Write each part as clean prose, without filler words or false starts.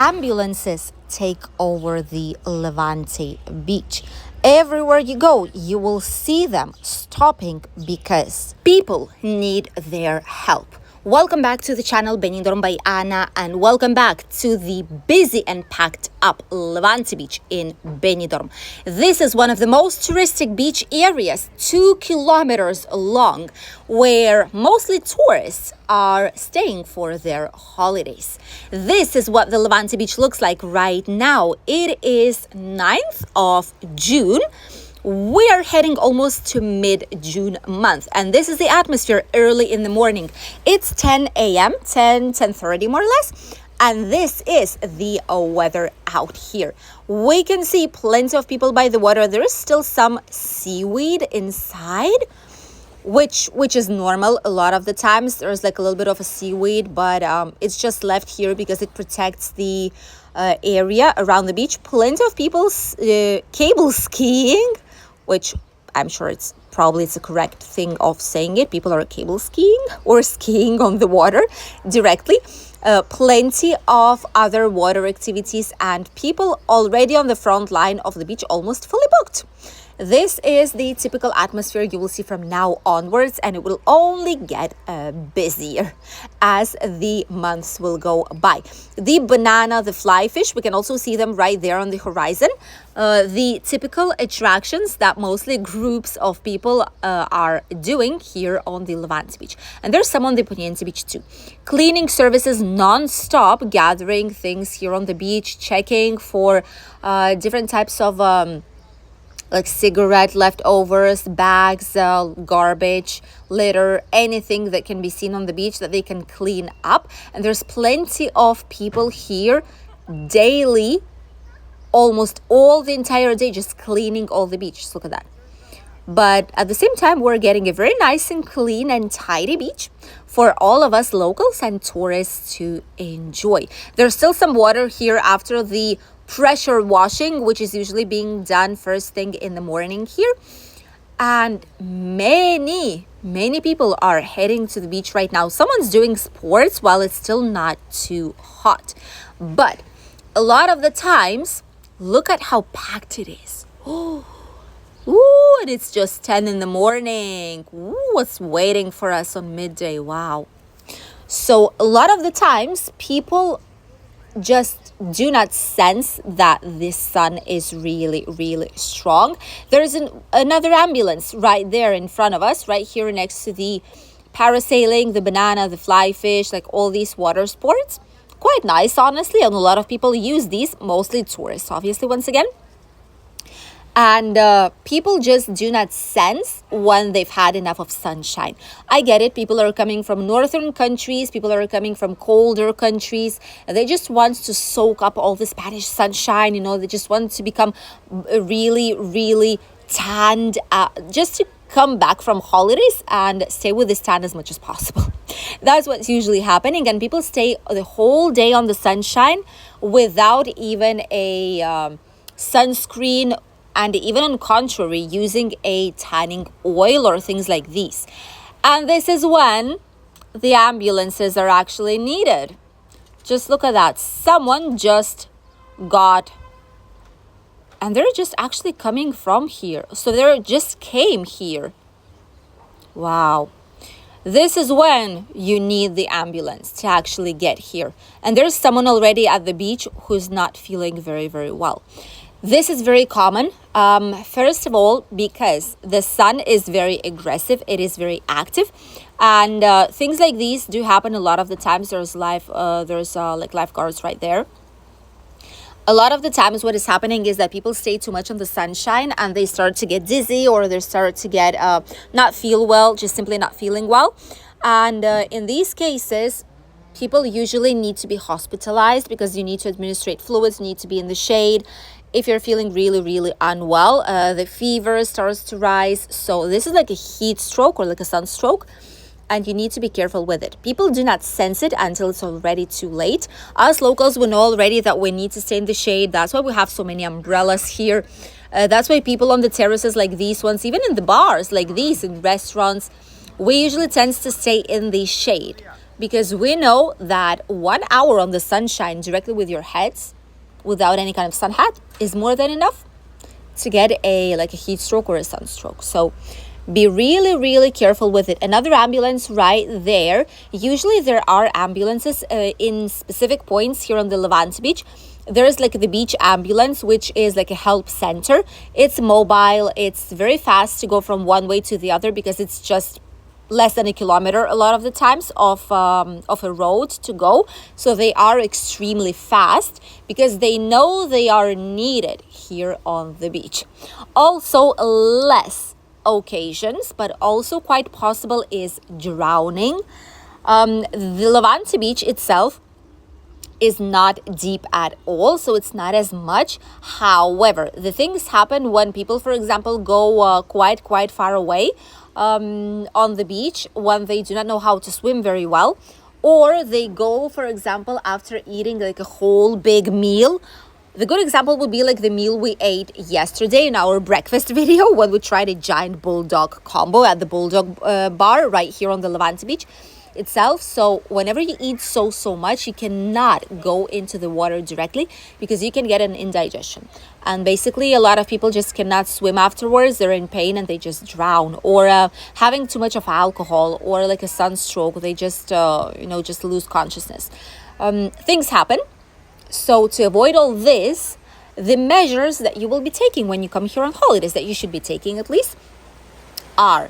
Ambulances take over the Levante beach. Everywhere you go, you will see them stopping because people need their help. Welcome back to the channel Benidorm by Anna, and welcome back to the busy and packed up Levante beach in Benidorm. This is one of the most touristic beach areas, 2 kilometers long, where mostly tourists are staying for their holidays. This is what the Levante beach looks like right now. It is 9th of June. We are heading almost to mid-June month, and this is the atmosphere early in the morning. It's 10 a.m., 10:30 more or less, and this is the weather out here. We can see plenty of people by the water. There is still some seaweed inside, which is normal. A lot of the times there's like a little bit of a seaweed, but it's just left here because it protects the area around the beach. Plenty of people cable skiing, which I'm sure it's the correct thing of saying it. People are cable skiing or skiing on the water directly. Plenty of other water activities, and people already on the front line of the beach, almost fully booked. This is the typical atmosphere you will see from now onwards, and it will only get busier as the months will go by. The banana, the fly fish, we can also see them right there on the horizon. The typical attractions that mostly groups of people are doing here on the Levante beach. And there's some on the Promenade beach too. Cleaning services non-stop, gathering things here on the beach, checking for different types of like cigarette leftovers, bags, garbage, litter, anything that can be seen on the beach that they can clean up. And there's plenty of people here daily, almost all the entire day, just cleaning all the beach. Just look at that. But at the same time, we're getting a very nice and clean and tidy beach for all of us locals and tourists to enjoy. There's still some water here after the pressure washing, which is usually being done first thing in the morning here. And many people are heading to the beach right now. Someone's doing sports while it's still not too hot. But a lot of the times, look at how packed it is. Ooh, and it's just 10 in the morning. Ooh, what's waiting for us on midday? Wow. So a lot of the times, people just do not sense that this sun is really strong. There's another ambulance right there in front of us, right here next to the parasailing, the banana, the fly fish, like all these water sports. Quite nice, honestly, and a lot of people use these, mostly tourists, obviously, once again. And people just do not sense when they've had enough of sunshine. I get it. People are coming from northern countries. People are coming from colder countries. And they just want to soak up all the Spanish sunshine. You know, they just want to become really tanned, just to come back from holidays and stay with this tan as much as possible. That's what's usually happening. And people stay the whole day on the sunshine without even a sunscreen, and even on contrary, using a tanning oil or things like these. And this is when the ambulances are actually needed. Just look at that. Someone just got, and they're just actually coming from here. So they just came here. Wow. This is when you need the ambulance to actually get here. And there's someone already at the beach who's not feeling very well. This is very common, first of all, because the sun is very aggressive. It is very active, and things like these do happen a lot of the times. There's like lifeguards right there. A lot of the times what is happening is that people stay too much on the sunshine and they start to get dizzy, or they start to get not feel well, just simply not feeling well. And in these cases, people usually need to be hospitalized because you need to administrate fluids, you need to be in the shade. If you're feeling really unwell, the fever starts to rise. So this is like a heat stroke or like a sunstroke, and you need to be careful with it. People do not sense it until it's already too late. Us locals, we know already that we need to stay in the shade. That's why we have so many umbrellas here. That's why people on the terraces like these ones, even in the bars like these, in restaurants, we usually tend to stay in the shade because we know that 1 hour on the sunshine directly with your heads without any kind of sun hat is more than enough to get a heat stroke or a sunstroke. So be really, really careful with it. Another ambulance right there. Usually there are ambulances in specific points here on the Levante beach. There's the beach ambulance, which is a help center. It's mobile. It's very fast to go from one way to the other because it's just less than a kilometer a lot of the times of a road to go. So they are extremely fast because they know they are needed here on the beach. Also, less occasions, but also quite possible, is drowning. The Levante beach itself is not deep at all, so it's not as much. However, the things happen when people, for example, go quite far away on the beach, when they do not know how to swim very well, or they go, for example, after eating a whole big meal. The good example would be the meal we ate yesterday in our breakfast video when we tried a giant bulldog combo at the bulldog bar right here on the Levante beach itself. So whenever you eat so much, you cannot go into the water directly because you can get an indigestion. And basically, a lot of people just cannot swim afterwards. They're in pain and they just drown, or having too much of alcohol, or a sunstroke. They just just lose consciousness. Things happen. So to avoid all this, the measures that you will be taking when you come here on holidays, that you should be taking at least, are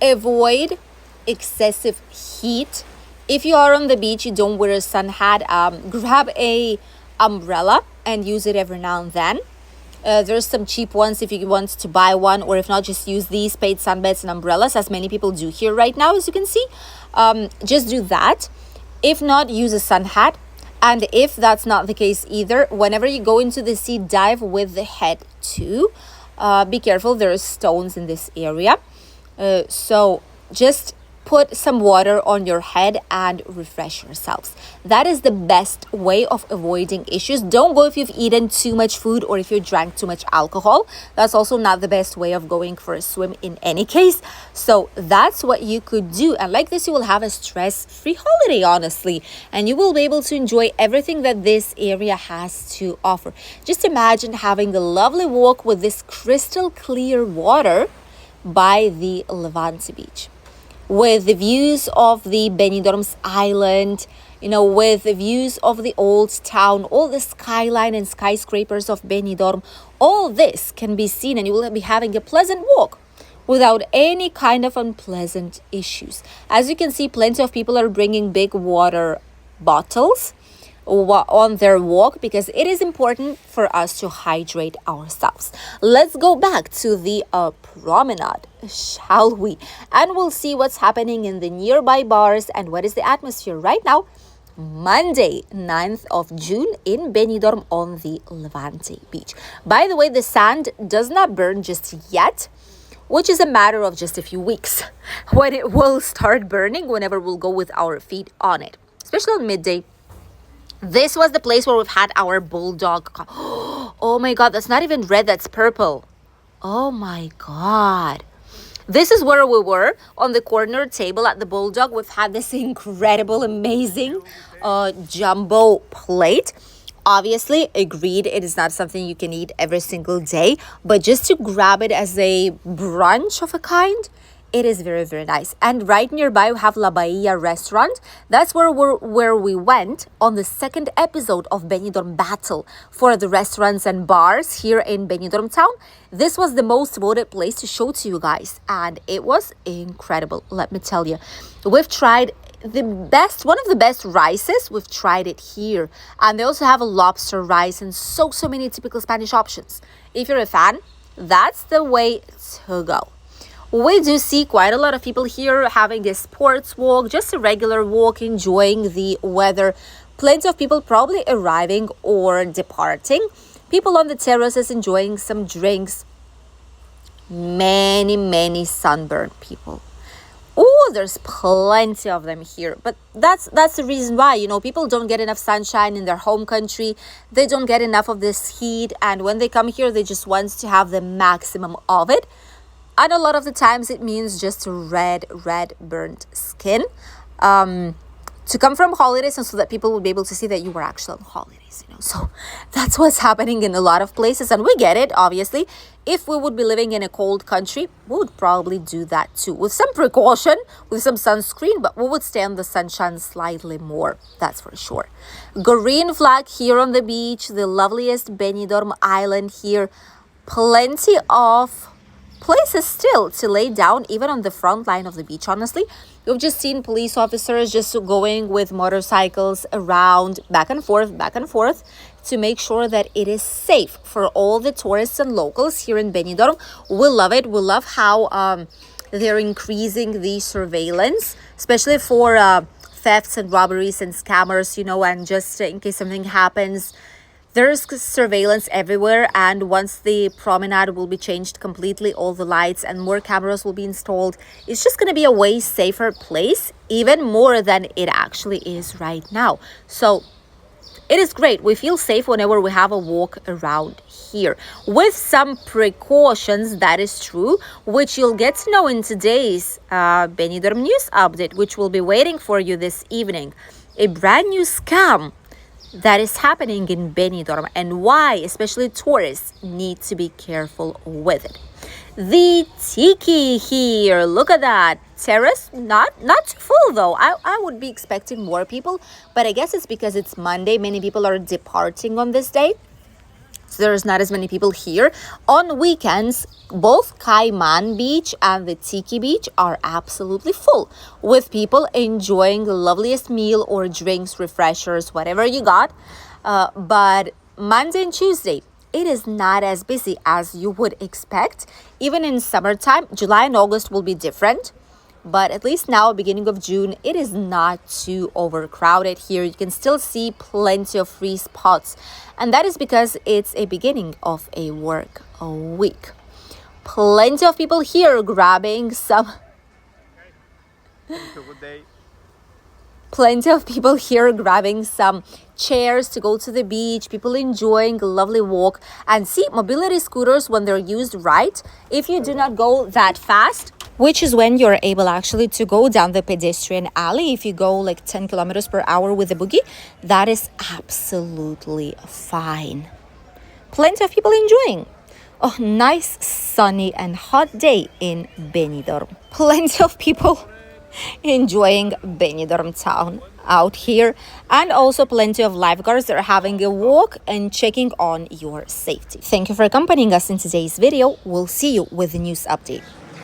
avoid excessive heat. If you are on the beach, you don't wear a sun hat, grab a umbrella and use it every now and then. There's some cheap ones if you want to buy one, or if not, just use these paid sunbeds and umbrellas, as many people do here right now, as you can see. Just do that. If not, use a sun hat. And if that's not the case either, whenever you go into the sea, dive with the head too. Be careful, there are stones in this area. So just put some water on your head and refresh yourselves. That is the best way of avoiding issues. Don't go if you've eaten too much food or if you drank too much alcohol. That's also not the best way of going for a swim in any case. So that's what you could do. And like this, you will have a stress-free holiday, honestly. And you will be able to enjoy everything that this area has to offer. Just imagine having a lovely walk with this crystal clear water by the Levante beach, with the views of the Benidorm's island, with the views of the old town, all the skyline and skyscrapers of Benidorm. All this can be seen, and you will be having a pleasant walk without any kind of unpleasant issues. As you can see, plenty of people are bringing big water bottles on their walk because it is important for us to hydrate ourselves. Let's go back to the promenade, shall we? And we'll see what's happening in the nearby bars and what is the atmosphere right now, Monday, 9th of June in Benidorm on the Levante beach. By the way, the sand does not burn just yet, which is a matter of just a few weeks when it will start burning, whenever we'll go with our feet on it, especially on midday. This was the place where we've had our bulldog. Oh my God, that's not even red, that's purple. Oh my God. This is where we were, on the corner table at the bulldog. We've had this incredible, amazing jumbo plate. Obviously, agreed, it is not something you can eat every single day, but just to grab it as a brunch of a kind, it is very, very nice. And right nearby, we have La Bahia restaurant. That's where we went on the second episode of Benidorm Battle for the restaurants and bars here in Benidorm town. This was the most voted place to show to you guys, and it was incredible, let me tell you. We've tried one of the best rices. We've tried it here, and they also have a lobster rice and so many typical Spanish options. If you're a fan, that's the way to go. We do see quite a lot of people here having a sports walk, just a regular walk, enjoying the weather. Plenty of people probably arriving or departing. People on the terraces enjoying some drinks. Many sunburned people. Oh, there's plenty of them here. But that's the reason why, people don't get enough sunshine in their home country. They don't get enough of this heat. And when they come here, they just want to have the maximum of it. And a lot of the times it means just red burnt skin. to come from holidays, and so that people will be able to see that you were actually on holidays, So that's what's happening in a lot of places, and we get it, obviously. If we would be living in a cold country, we would probably do that too, with some precaution, with some sunscreen, but we would stay on the sunshine slightly more, that's for sure. Green flag here on the beach, the loveliest Benidorm island here. Plenty of places still to lay down, even on the front line of the beach, honestly. We've just seen police officers just going with motorcycles around, back and forth, to make sure that it is safe for all the tourists and locals here in Benidorm. We love it. We love how they're increasing the surveillance, especially for thefts and robberies and scammers, and just in case something happens. There's surveillance everywhere, and once the promenade will be changed completely, all the lights and more cameras will be installed, it's just going to be a way safer place, even more than it actually is right now. So it is great. We feel safe whenever we have a walk around here, with some precautions, that is true, which you'll get to know in today's Benidorm news update, which will be waiting for you this evening. A brand new scam that is happening in Benidorm, and why especially tourists need to be careful with it. The tiki here, look at that terrace, not too full though. I would be expecting more people, but I guess it's because it's Monday. Many people are departing on this day, so there's not as many people here. On weekends, both Cayman Beach and the Tiki Beach are absolutely full, with people enjoying the loveliest meal or drinks, refreshers, whatever you got. But Monday and Tuesday, it is not as busy as you would expect. Even in summertime, July and August will be different. But at least now, beginning of June, it is not too overcrowded here. You can still see plenty of free spots. And that is because it's a beginning of a work week. Plenty of people here grabbing some... Good day. Plenty of people here grabbing some chairs to go to the beach, people enjoying a lovely walk. And see, mobility scooters, when they're used right, if you do not go that fast, which is when you're able actually to go down the pedestrian alley, if you go like 10 kilometers per hour with the boogie, that is absolutely fine. Plenty of people enjoying. Oh, nice sunny and hot day in Benidorm. Plenty of people enjoying Benidorm town out here, and also plenty of lifeguards that are having a walk and checking on your safety. Thank you for accompanying us in today's video. We'll see you with the news update.